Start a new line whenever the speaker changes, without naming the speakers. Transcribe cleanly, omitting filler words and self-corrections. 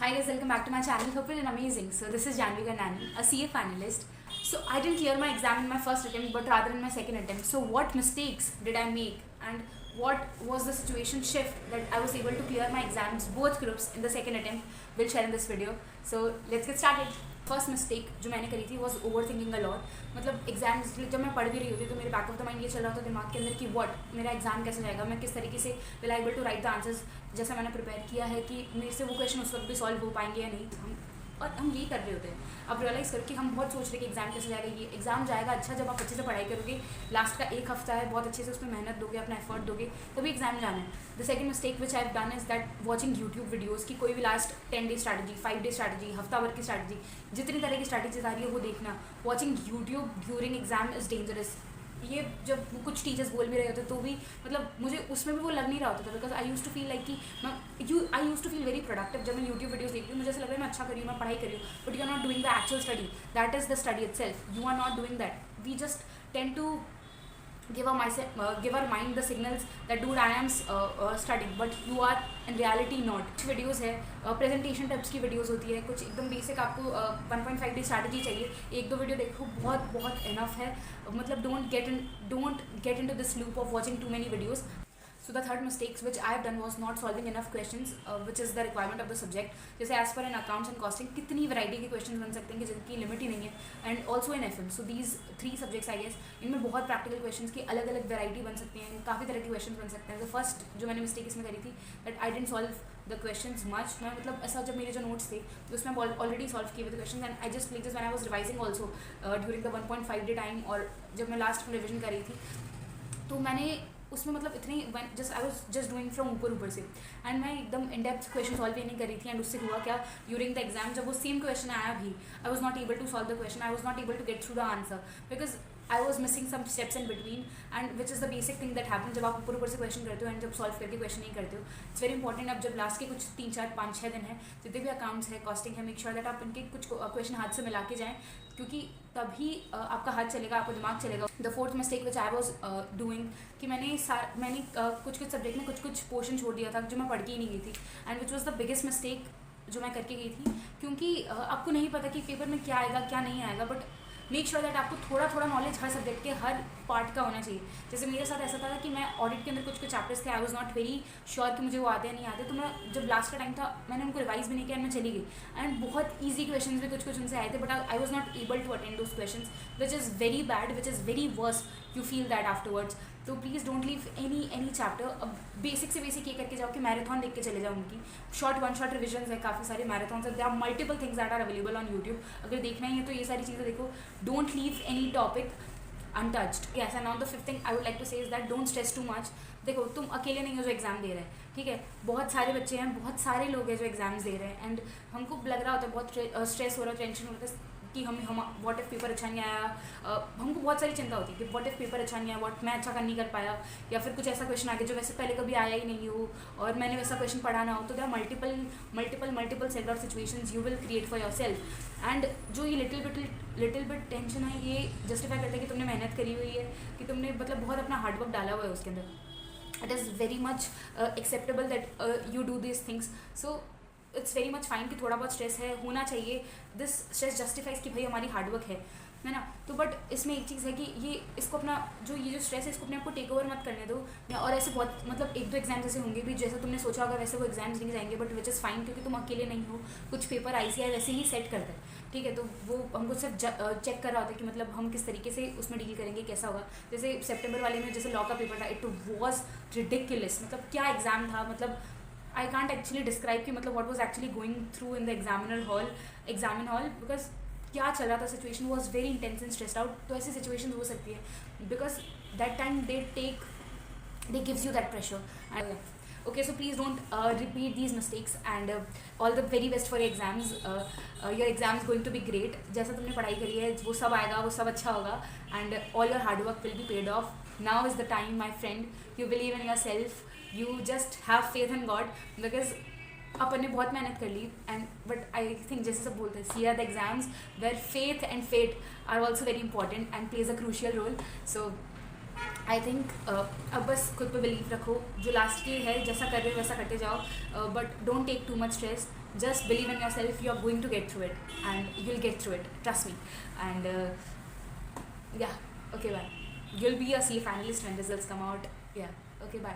Hi guys, welcome back to my channel. Hope you're doing amazing. So this is Janvi Gandani, a CA finalist. So I didn't clear my exam in my first attempt, but rather in my second attempt. So what mistakes did I make, and what was the situation shift that I was able to clear my exams, both groups, in the second attempt? We'll share in this video. So let's get started. First mistake जो मैंने करी थी was over thinking a lot. मतलब exams जब मैं पढ़ भी रही होती तो मेरे बैक ऑफ द माइंड ये चल रहा था दिमाग के अंदर कि व्हाट मेरा एग्जाम कैसे जाएगा, मैं किस तरीके से will I able to write the answers जैसा मैंने प्रिपेयर किया है, कि मेरे से वो क्वेश्चन उस वक्त भी सॉल्व हो पाएंगे या नहीं. हम ये कर रहे होते हैं अब रियलाइज़ करके हम बहुत सोच रहे कि एग्जाम कैसे जाएगा. ये एग्जाम जाएगा अच्छा जब आप अच्छे से पढ़ाई करोगे, लास्ट का एक हफ्ता है, बहुत अच्छे से उसमें मेहनत दोगे, अपना एफर्ट दोगे, तभी एग्जाम जाना है. The second mistake which I have done is that watching YouTube videos की कोई भी last 10 day strategy, 5 day strategy, हफ्ता भर की स्ट्रैटेजी, जितनी तरह की स्ट्रैटेजीज आ रही है वो देखना. Watching YouTube during exam is dangerous. ये जब कुछ टीचर्स बोल भी रहे होते तो भी मतलब मुझे उसमें भी वो लग नहीं रहा होता था, because I used to feel like कि I used to feel very productive. जब मैं यूट्यूब वीडियोस देख रही हूँ मुझे ऐसा लग रहा है मैं अच्छा कर रही हूँ, मैं पढ़ाई कर रही हूँ, but you are not doing the actual study. That is the study itself. You are not doing that. We just tend to give our mind the signals that dude I am studying, but you are in reality not. कुछ videos है presentation types की videos होती है, कुछ एकदम basic आपको 1.5 day strategy चाहिए, एक दो वीडियो देखो बहुत इनफ है. मतलब don't get into this loop of watching too many videos. So the third mistakes which I have done was not solving enough questions, which is the requirement of the subject. जैसे as per in accounts and costing कितनी variety के question बन सकते हैं कि जिनकी limit ही नहीं है. And also in FM. So these 3 subjects I guess, इनमें बहुत प्रैक्टिकल क्वेश्चन की अलग अलग वैरायटी बन सकती हैं, काफ़ी तरह के क्वेश्चन बन सकते हैं. तो फर्स्ट जो मैंने मिस्टेक इसमें करी थी that I didn't solve the question much. मैं मतलब ऐसा जब मेरे जो नोट्स थे तो उसमें ऑलरेडी सॉल्व किए हुए थे question, and I just like this when I was revising also during the 1.5 day time. और जब मैं लास्ट में रिविजन कर रही थी तो मैंने उसमें मतलब इतनी just I was just doing from ऊपर से, एंड मैं एकदम इन डेप्थ क्वेश्चन सॉल्व ही नहीं कर रही थी. एंड उससे हुआ क्या, ड्यूरिंग द एग्जाम जब वो सेम क्वेश्चन आया भी, I was not able to solve the question, I was not able to get through the answer, because I was missing some steps in between. And which is the basic thing that happen जब आप ऊपर से question करते हो and जब solve करके question नहीं करते हो. It's very important. अब जब लास्ट के कुछ 3, 4, 5, 6 दिन है, जितने भी अकाउंट्स है, कॉस्टिंग है, मेक श्योर दैट आप इनके कुछ क्वेश्चन हाथ से मिला के जाएँ, क्योंकि तभी आपका हाथ चलेगा, आपका दिमाग चलेगा. The fourth mistake which I was doing कि मैंने कुछ सब्जेक्ट में कुछ पोर्शन छोड़ दिया था जो मैं पढ़ के ही नहीं गई थी, and which was the biggest mistake जो मैं करके गई थी. क्योंकि आपको नहीं पता कि पेपर में क्या आएगा क्या नहीं आएगा, बट मेक श्योर दैट आपको थोड़ा नॉलेज हर सब्जेक्ट के हर पार्ट का होना चाहिए. जैसे मेरे साथ ऐसा था कि मैं ऑडिट के अंदर कुछ चैप्टर्स थे, आई वाज नॉट वेरी श्योर कि मुझे वो आते हैं नहीं आते, तो मैं जब लास्ट का टाइम था मैंने उनको रिवाइज भी नहीं किया एंड मैं चली गई. एंड बहुत ईजी क्वेश्चंस भी कुछ उनसे आए थे, but I was not able to attend those questions, which is very bad, which is very worse. You feel that afterwards. तो please don't leave any chapter. अब बेसिक से बेसिक ये करके जाओ कि मैराथन देख के चले जाओ. उनकी वन शॉट रिविजन्स है, काफ़ी सारे मैराथन्स है, there are multiple things that are available on YouTube. अगर देखना ही है तो ये सारी चीज़ें देखो. Don't leave any topic untouched. Yes, and now the fifth thing I would like to say is that don't stress too much. देखो तुम अकेले नहीं हो जो एग्ज़ाम दे रहे हैं, ठीक है, बहुत सारे बच्चे हैं, बहुत सारे लोग हैं जो एग्ज़ाम्स दे रहे हैं, एंड हमको लग रहा होता है बहुत स्ट्रेस हो रहा है, टेंशन होता है कि हम व्हाट इफ़ पेपर अच्छा नहीं आया. हमको बहुत सारी चिंता होती है कि व्हाट इफ़ पेपर अच्छा नहीं आया, व्हाट मैं अच्छा नहीं कर पाया, या फिर कुछ ऐसा क्वेश्चन आ गया जो वैसे पहले कभी आया ही नहीं हो और मैंने वैसा क्वेश्चन पढ़ा ना हो. तो there are multiple set of situations you will create for yourself. And जो ये लिटिल बिट टेंशन है, ये जस्टिफाई करता है कि तुमने मेहनत करी हुई है, कि तुमने मतलब बहुत अपना हार्डवर्क डाला हुआ है उसके अंदर. It is very much acceptable that you do this things. So it's very much fine कि थोड़ा बहुत स्ट्रेस है, होना चाहिए. दिस स्ट्रेस जस्टिफाइज कि भाई हमारी हार्डवर्क है ना. तो बट इसमें एक चीज़ है कि इसको अपना ये जो स्ट्रेस है इसको अपने आप को टेक ओवर मत करने दो. और ऐसे बहुत मतलब 1-2 एग्जाम्स ऐसे होंगे भी जैसा तुमने सोचा होगा वैसे वो एग्जाम्स नहीं जाएंगे, बट विच इज़ फाइन, क्योंकि तुम अकेले नहीं हो. कुछ पेपर ICAI वैसे ही सेट करता है, ठीक है, तो वो हमको सिर्फ चेक कर रहा होता है कि मतलब हम किस तरीके से उसमें डील करेंगे, कैसा होगा. जैसे सितंबर वाले में जैसे लॉ का पेपर था, इट वॉज रिडिकुलस. मतलब क्या एग्ज़ाम था, मतलब आई कांट एक्चुअली डिस्क्राइब कि मतलब what was actually going through in the examine hall, because क्या चल रहा था, situation was very intense and stressed out. तो ऐसी सिचुएशन हो सकती है because that time they gives you that pressure. Okay, so please don't repeat these mistakes, and all the very best for your exams. Your exam is going to be great. जैसा तुमने पढ़ाई करी है वो सब आएगा, वो सब अच्छा होगा, and all your hard work will be paid off. Now is the time, my friend. You believe in yourself. You just have faith in God, because अपन ने बहुत मेहनत कर ली. एंड बट आई थिंक जैसे सब बोलते हैं, see are the exams where faith and fate are also very important and plays a crucial role. So I think अब बस खुद पे बिलीव रखो, जो लास्ट की है जैसा कर रहे हो वैसा करते जाओ, but don't take too much stress. just believe in yourself. You're going to get through it, and you'll get through it, trust me. And yeah, okay, bye. You'll be a CA finalist when results come out. Yeah, okay, bye.